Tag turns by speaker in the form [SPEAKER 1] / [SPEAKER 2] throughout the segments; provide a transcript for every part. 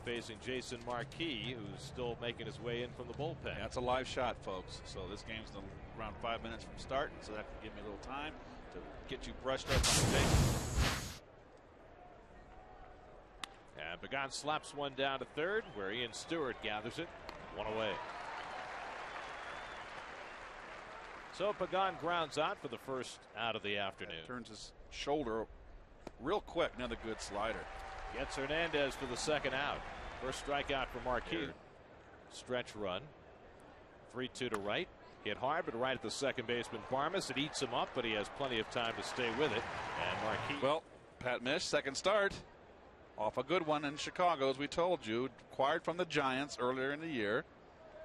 [SPEAKER 1] facing Jason Marquis, who's still making his way in from the bullpen.
[SPEAKER 2] Yeah, that's a live shot, folks. So this game's around 5 minutes from start, so that can give me a little time to get you brushed up on the tape.
[SPEAKER 1] And Pagan slaps one down to third, where Ian Stewart gathers it. One away. So Pagan grounds out for the first out of the afternoon.
[SPEAKER 2] Turns his shoulder real quick. Another good slider.
[SPEAKER 1] Gets Hernandez for the second out. First strikeout for Marquis. Stretch run. 3-2 to right. Hit hard, but right at the second baseman Barmes. It eats him up, but he has plenty of time to stay with it. And Marquis.
[SPEAKER 2] Well, Pat Misch, second start. Off a good one in Chicago, as we told you. Acquired from the Giants earlier in the year.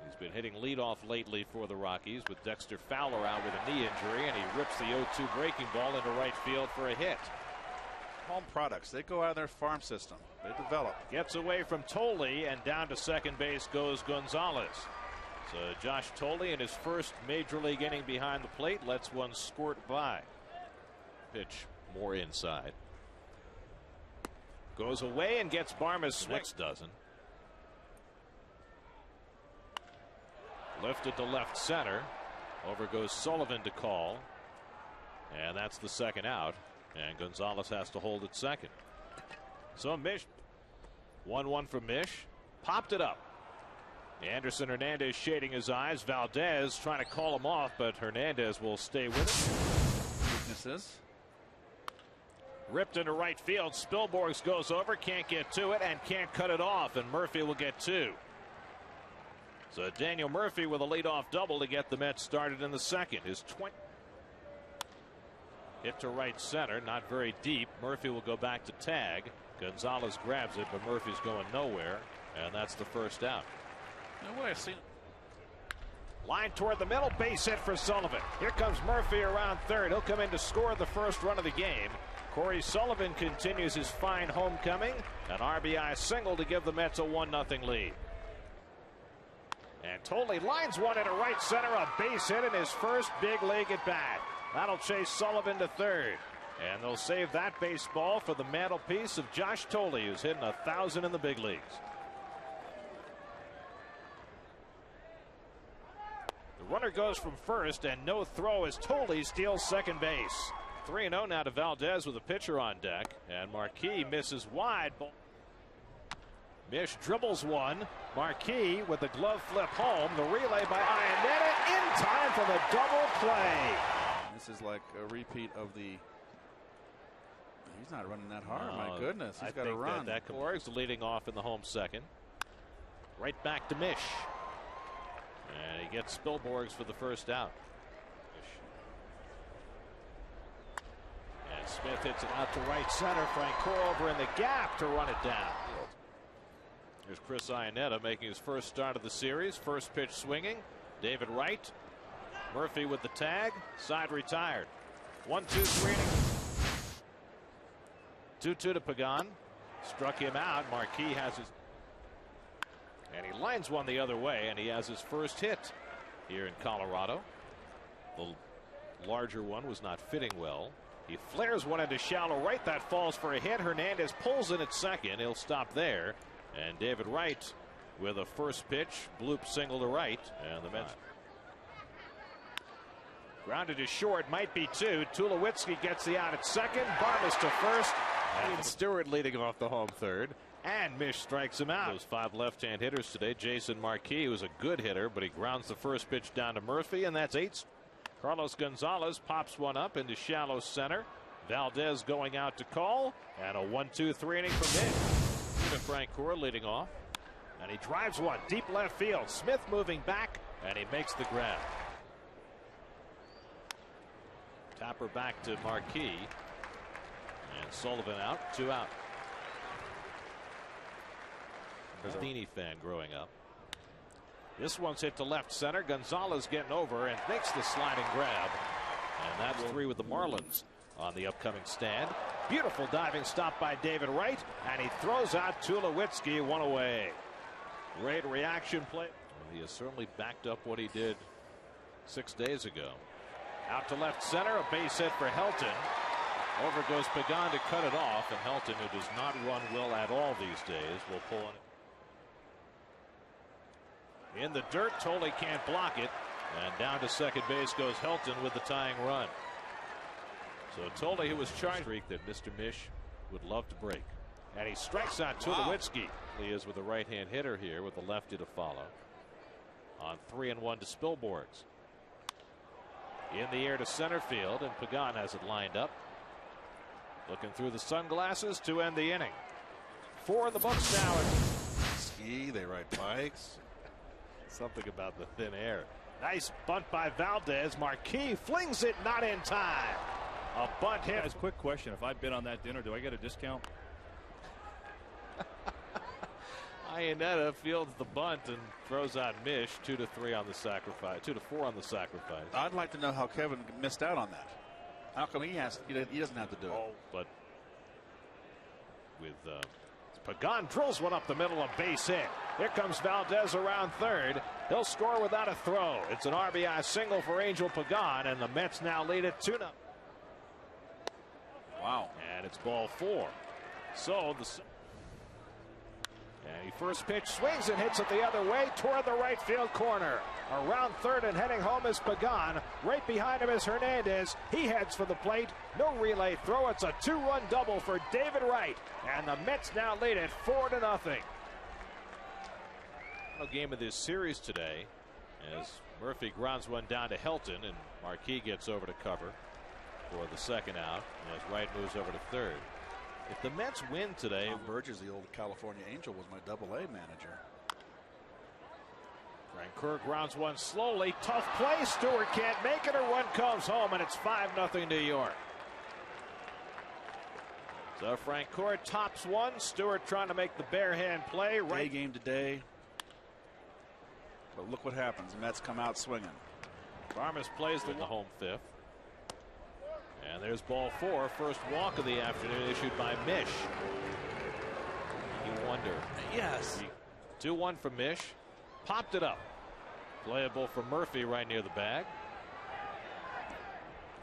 [SPEAKER 1] He's been hitting leadoff lately for the Rockies, with Dexter Fowler out with a knee injury, and he rips the 0-2 breaking ball into right field for a hit.
[SPEAKER 2] Home products, they go out of their farm system. They develop.
[SPEAKER 1] Gets away from Tolle, and down to second base goes Gonzalez. So Josh Tolle in his first major league inning behind the plate lets one squirt by. Pitch more inside. Goes away and gets Barmes swing. Next dozen. Lifted to left center. Over goes Sullivan to call. And that's the second out. And Gonzalez has to hold at second. So Misch. 1-1 for Misch. Popped it up. Anderson Hernandez shading his eyes. Valdez trying to call him off, but Hernandez will stay with it.
[SPEAKER 2] Weaknesses.
[SPEAKER 1] Ripped into right field. Spilborghs goes over. Can't get to it and can't cut it off. And Murphy will get two. So Daniel Murphy with a leadoff double to get the Mets started in the second. His 20. Hit to right center, not very deep. Murphy will go back to tag. Gonzalez grabs it, but Murphy's going nowhere, and that's the first out.
[SPEAKER 2] You know what I see?
[SPEAKER 1] Line toward the middle, base hit for Sullivan. Here comes Murphy around third. He'll come in to score the first run of the game. Corey Sullivan continues his fine homecoming. An RBI single to give the Mets a 1-0 lead. And Tolle lines one into right center, a base hit in his first big league at bat. That'll chase Sullivan to third. And they'll save that baseball for the mantelpiece of Josh Tolle, who's hitting 1,000 in the big leagues. The runner goes from first, and no throw as Tolle steals second base. 3-0 now to Valdez with a pitcher on deck. And Marquis misses wide. Misch dribbles one. Marquis with the glove flip home. The relay by Iannetta in time for the double play.
[SPEAKER 2] This is like a repeat of the. He's not running that hard. My goodness, he's got to run.
[SPEAKER 1] That Borg's leading off in the home second. Right back to Misch. And he gets Spilborghs for the first out. And Smith hits it out to right center. Francoeur over in the gap to run it down. Here's Chris Iannetta making his first start of the series. First pitch swinging. David Wright. Murphy with the tag. Side retired. 1-2-3 inning. 2-2 to Pagan. Struck him out. Marquis has his. And he lines one the other way, and he has his first hit here in Colorado. The larger one was not fitting well. He flares one into shallow right. That falls for a hit. Hernandez pulls in at second. He'll stop there. And David Wright with a first pitch. Bloop single to right. And the Mets. Grounded to short. Might be two. Tulowitzki gets the out at second. Barmes to first. And Stewart leading off the home third. And Misch strikes him out. Those 5 left-hand hitters today. Jason Marquis, who's a good hitter, but he grounds the first pitch down to Murphy, and that's 8. Carlos Gonzalez pops one up into shallow center. Valdez going out to call. And a 1-2-3 inning from Misch. Francoeur leading off. And he drives one deep left field. Smith moving back, and he makes the grab. Tapper back to Marquis. And Sullivan out. 2 out. There's a Athene fan growing up. This one's hit to left center. Gonzalez getting over and makes the sliding grab. And that's 3 with the Marlins on the upcoming stand. Beautiful diving stop by David Wright. And he throws out Tulowitzki, 1 away. Great reaction play. He has certainly backed up what he did 6 days ago. Out to left center. A base hit for Helton. Over goes Pagan to cut it off. And Helton, who does not run well at all these days, will pull in. In the dirt, Tolle can't block it. And down to second base goes Helton with the tying run. So Tolle, who was charged that Mr. Misch would love to break. And he strikes out Tulowitzki. He is with a right-hand hitter here with the lefty to follow. On 3-1 to Spilborghs. In the air to center field, and Pagan has it lined up. Looking through the sunglasses to end the inning. 4 in the books now.
[SPEAKER 2] Ski, they ride bikes.
[SPEAKER 1] Something about the thin air. Nice bunt by Valdez. Marquis flings it, not in time. A bunt hit.
[SPEAKER 3] Guys, quick question. If I bid on that dinner, do I get a discount?
[SPEAKER 1] Iannetta fields the bunt and throws out Misch. 2-3 on the sacrifice. 2-4 on the sacrifice.
[SPEAKER 2] I'd like to know how Kevin missed out on that. How come he doesn't have to do it?
[SPEAKER 1] Oh, but with Pagan drills one up the middle, a base hit. Here comes Valdez around third. He'll score without a throw. It's an RBI single for Angel Pagan, and the Mets now lead it 2-0.
[SPEAKER 2] Wow.
[SPEAKER 1] And it's ball 4. So and he first pitch swings and hits it the other way toward the right field corner. Around third and heading home is Pagan. Right behind him is Hernandez. He heads for the plate. No relay throw. It's a 2-run double for David Wright. And the Mets now lead it 4-0. No game of this series today as Murphy grounds one down to Helton and Marquis gets over to cover for the second out as Wright moves over to third. If the Mets win today,
[SPEAKER 2] Tom Burgess, the old California Angel, was my Double-A manager.
[SPEAKER 1] Francoeur grounds one slowly. Tough play. Stewart can't make it. A run comes home, and it's 5-0 New York. So Francoeur tops one. Stewart trying to make the bare hand play.
[SPEAKER 2] Right game today. But look what happens. The Mets come out swinging.
[SPEAKER 1] Barmes plays the home fifth. And there's ball 4. First walk of the afternoon issued by Misch. You wonder.
[SPEAKER 2] Yes.
[SPEAKER 1] 2-1 for Misch. Popped it up. Playable for Murphy right near the bag.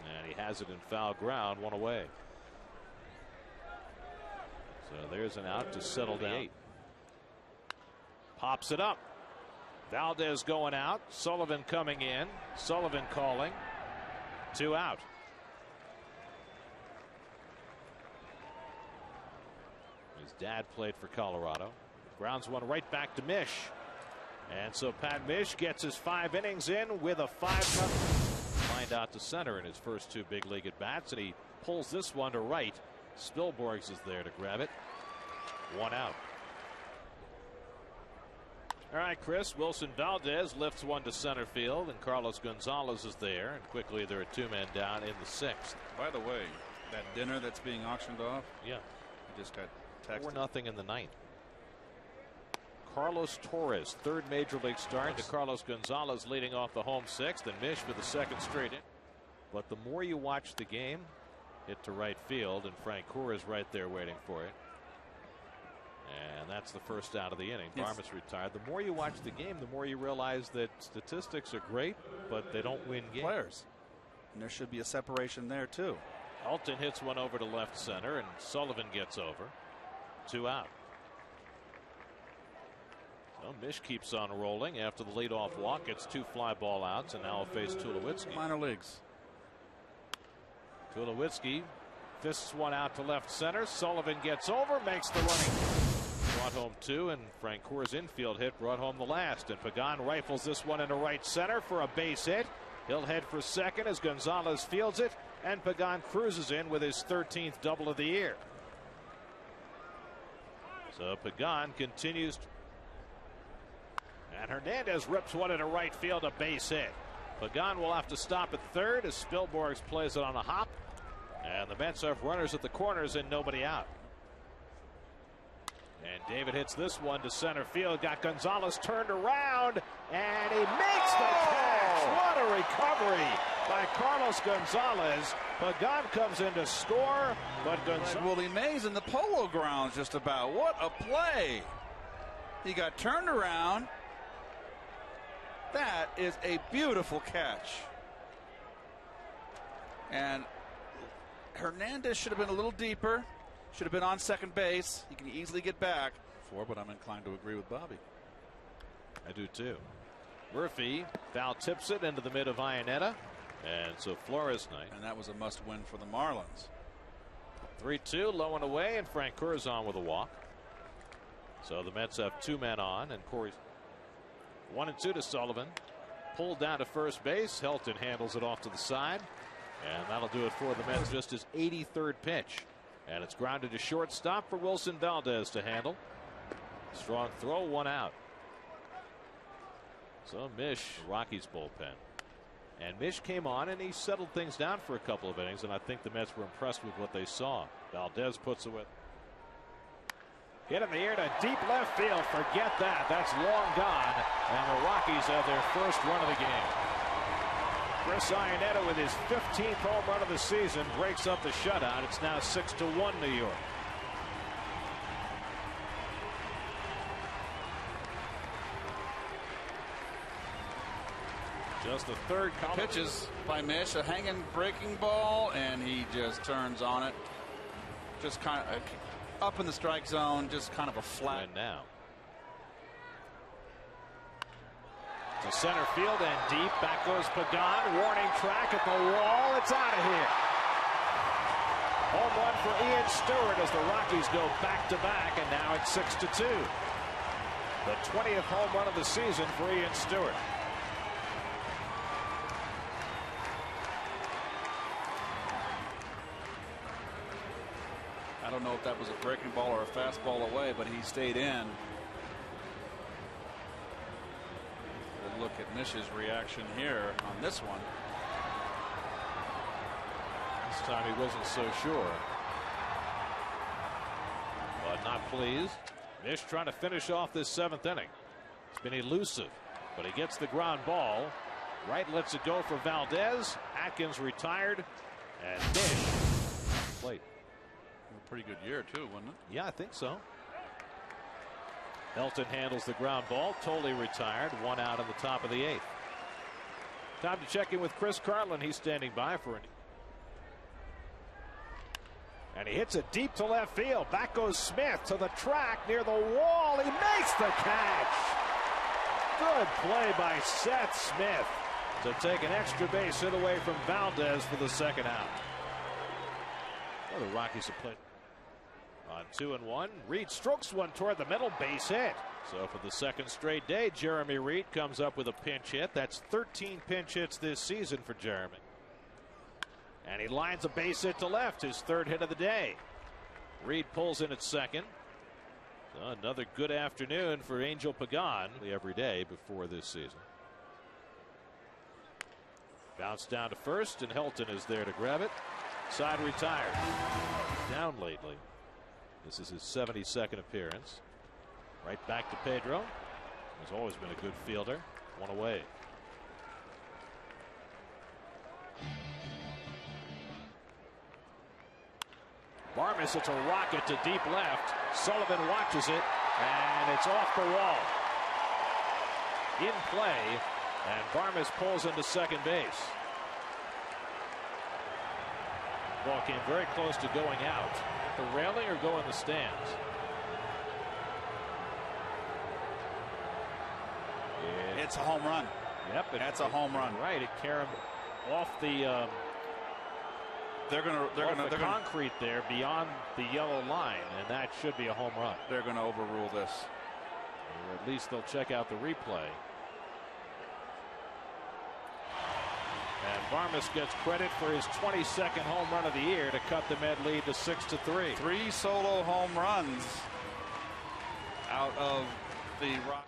[SPEAKER 1] And he has it in foul ground, 1 away. So there's an out to settle down. Pops it up. Valdez going out. Sullivan coming in. Sullivan calling. 2 out. His dad played for Colorado. Grounds one right back to Misch. And so Pat Misch gets his 5 innings in with a 5-0 lined out to center in his first 2 big league at bats, and he pulls this one to right. Spilborghs is there to grab it. 1 out. All right, Chris. Wilson Valdez lifts one to center field, and Carlos Gonzalez is there, and quickly there are 2 men down in the 6th.
[SPEAKER 2] By the way, that dinner that's being auctioned off.
[SPEAKER 1] Yeah.
[SPEAKER 2] I just got texted.
[SPEAKER 1] 4-0 in the 9th. Carlos Torres, 3rd major league start to Carlos Gonzalez leading off the home 6th, and Misch for the 2nd straight in. But the more you watch the game, hit to right field, and Francoeur is right there waiting for it. And that's the first out of the inning.
[SPEAKER 2] Yes.
[SPEAKER 1] Barmes retired. The more you watch the game, the more you realize that statistics are great, but they don't win games.
[SPEAKER 2] Players. And there should be a separation there, too.
[SPEAKER 1] Helton hits one over to left center, and Sullivan gets over. 2 out. So Misch keeps on rolling after the leadoff walk. Gets 2 fly ball outs, and now will face Tulowitzki.
[SPEAKER 2] Minor leagues.
[SPEAKER 1] Tulowitzki fists one out to left center. Sullivan gets over, makes the running. Brought home 2, and Francoeur's infield hit brought home the last. And Pagan rifles this one into right center for a base hit. He'll head for second as Gonzalez fields it, and Pagan cruises in with his 13th double of the year. So Pagan continues. And Hernandez rips one into right field, a base hit. Pagan will have to stop at third as Spilborghs plays it on a hop. And the Mets have runners at the corners and nobody out. And David hits this one to center field. Got Gonzalez turned around, and he makes the catch. What a recovery by Carlos Gonzalez. Pagan comes in to score, but Gonzalez.
[SPEAKER 2] Willie Mays in the Polo Grounds just about. What a play. He got turned around. That is a beautiful catch. And Hernandez should have been a little deeper. Should have been on second base. He can easily get back. But I'm inclined to agree with Bobby.
[SPEAKER 1] I do too. Murphy foul tips it into the mid of Iannetta. And so Flores night.
[SPEAKER 2] And that was a must win for the Marlins.
[SPEAKER 1] 3-2 low and away, and Frank Curzon with a walk. So the Mets have 2 men on, and Corey's 1-2 to Sullivan. Pulled down to first base. Helton handles it off to the side. And that'll do it for the Mets. Just his 83rd pitch. And it's grounded to shortstop for Wilson Valdez to handle. Strong throw, 1 out. So Misch, Rockies bullpen. And Misch came on and he settled things down for a couple of innings, and I think the Mets were impressed with what they saw. Valdez puts it with. Hit in the air to deep left field. Forget that. That's long gone. And the Rockies have their first run of the game. Chris Iannetta with his 15th home run of the season breaks up the shutout. It's now 6-1 New York. Just the third
[SPEAKER 2] pitches by Misch, a hanging breaking ball, and he just turns on it. Just kind of up in the strike zone, just kind of a flat.
[SPEAKER 1] And now to center field and deep. Back goes Pagan. Warning track at the wall. It's out of here. Home run for Ian Stewart as the Rockies go back to back, and now it's 6-2. The 20th home run of the season for Ian Stewart.
[SPEAKER 2] I don't know if that was a breaking ball or a fastball away, but he stayed in. We'll look at Misch's reaction here on this one.
[SPEAKER 1] This time he wasn't so sure, but not pleased. Misch trying to finish off this 7th inning. It's been elusive, but he gets the ground ball. Right lets it go for Valdez. Atkins retired, and Misch played.
[SPEAKER 2] Pretty good year too, wasn't it?
[SPEAKER 1] Yeah, I think so. Helton handles the ground ball. Tolley retired. 1 out in the top of the 8th. Time to check in with Chris Carlin. He's standing by for an. And he hits it deep to left field. Back goes Smith to the track near the wall. He makes the catch. Good play by Seth Smith to take an extra base hit away from Valdez for the 2nd out. Well, the Rockies have played on 2-1. Reed strokes one toward the middle, base hit. So for the 2nd straight day, Jeremy Reed comes up with a pinch hit. That's 13 pinch hits this season for Jeremy. And he lines a base hit to left, his 3rd hit of the day. Reed pulls in at 2nd. So another good afternoon for Angel Pagan every day before this season. Bounce down to first, and Helton is there to grab it. Side retired. Down lately. This is his 72nd appearance. Right back to Pedro. He's always been a good fielder. 1 away. Barmes hits a rocket to deep left. Sullivan watches it, and it's off the wall. In play, and Barmes pulls into second base. Ball came very close to going out. The railing or go in the stands?
[SPEAKER 2] It's a home run.
[SPEAKER 1] Yep,
[SPEAKER 2] that's a home run.
[SPEAKER 1] Right, it carried off the.
[SPEAKER 2] They're gonna
[SPEAKER 1] concrete there beyond the yellow line, and that should be a home run.
[SPEAKER 2] They're gonna overrule this.
[SPEAKER 1] Or at least they'll check out the replay. And Barmes gets credit for his 22nd home run of the year to cut the Met lead to 6-3.
[SPEAKER 2] 3 solo home runs out of the Rock.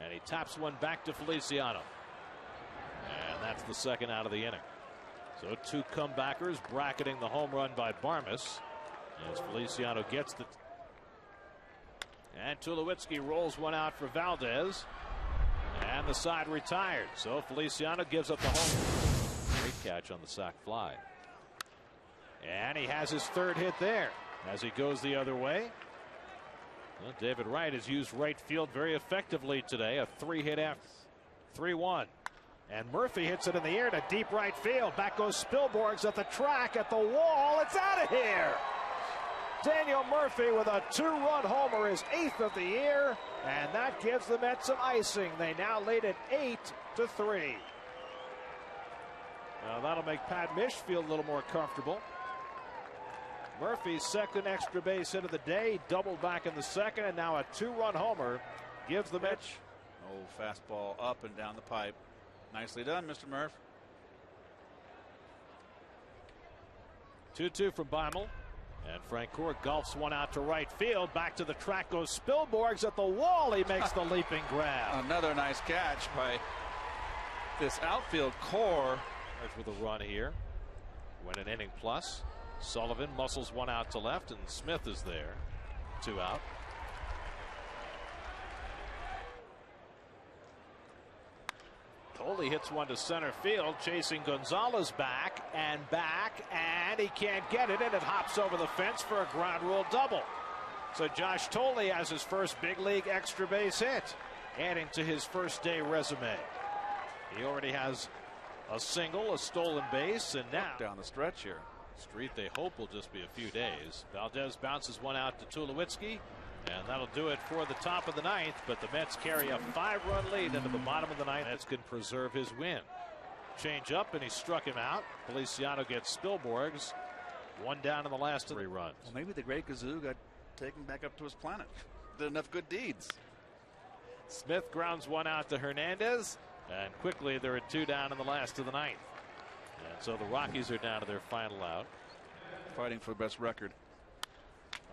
[SPEAKER 1] And he taps one back to Feliciano. And that's the 2nd out of the inning. So 2 comebackers bracketing the home run by Barmes as Feliciano gets the. And Tulowitzki rolls one out for Valdez. And the side retired. So Feliciano gives up the home. Great catch on the sac fly. And he has his 3rd hit there as he goes the other way. Well, David Wright has used right field very effectively today. A 3-hit after 3-1. And Murphy hits it in the air to deep right field. Back goes Spilborghs at the track at the wall. It's out of here. Daniel Murphy with a 2-run homer, his 8th of the year, and that gives the Mets some icing. They now lead it 8-3. Now that'll make Pat Misch feel a little more comfortable. Murphy's second extra base hit of the day, doubled back in the second, and now a 2-run homer gives the Mets.
[SPEAKER 2] Oh, fastball up and down the pipe. Nicely done, Mr. Murph.
[SPEAKER 1] 2-2 from Beimel. And Francoeur gulfs one out to right field. Back to the track goes Spilborghs at the wall. He makes the leaping grab.
[SPEAKER 2] Another nice catch by this outfield core.
[SPEAKER 1] With a run here. Win an inning plus. Sullivan muscles one out to left, and Smith is there. 2 out. Tolley hits one to center field, chasing Gonzalez back, and he can't get it, and it hops over the fence for a ground rule double. So Josh Tolley has his first big league extra base hit, adding to his first day resume. He already has a single, a stolen base, and now
[SPEAKER 2] down the stretch here.
[SPEAKER 1] Street they hope will just be a few days. Valdez bounces one out to Tulowitzki, and that'll do it for the top of the 9th. But the Mets carry a 5-run lead into the bottom of the 9th. Mets can preserve his win. Change up, and he struck him out. Feliciano gets Spilborghs. 1 down in the last 3 runs.
[SPEAKER 2] Well, maybe the great Gazoo got taken back up to his planet. Did enough good deeds.
[SPEAKER 1] Smith grounds one out to Hernandez, and quickly they're at 2 down in the last of the 9th. And so the Rockies are down to their final out.
[SPEAKER 2] Fighting for the best record.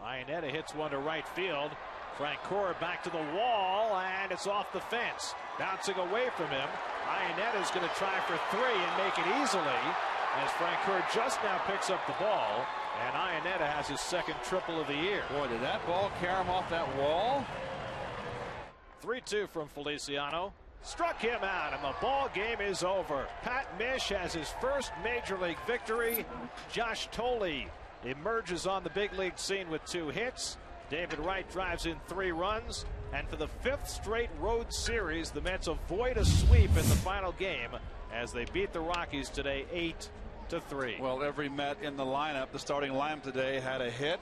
[SPEAKER 1] Iannetta hits one to right field. Francoeur back to the wall, and it's off the fence. Bouncing away from him. Iannetta's going to try for 3 and make it easily, as Francoeur just now picks up the ball, and Iannetta has his second triple of the year.
[SPEAKER 2] Boy, did that ball carry him off that wall?
[SPEAKER 1] 3-2 from Feliciano. Struck him out, and the ball game is over. Pat Misch has his first major league victory. Josh Tolley emerges on the big league scene with 2 hits. David Wright drives in 3 runs. And for the 5th straight road series, the Mets avoid a sweep in the final game as they beat the Rockies today 8-3.
[SPEAKER 2] Well, every Met in the lineup, the starting lineup today, had a hit,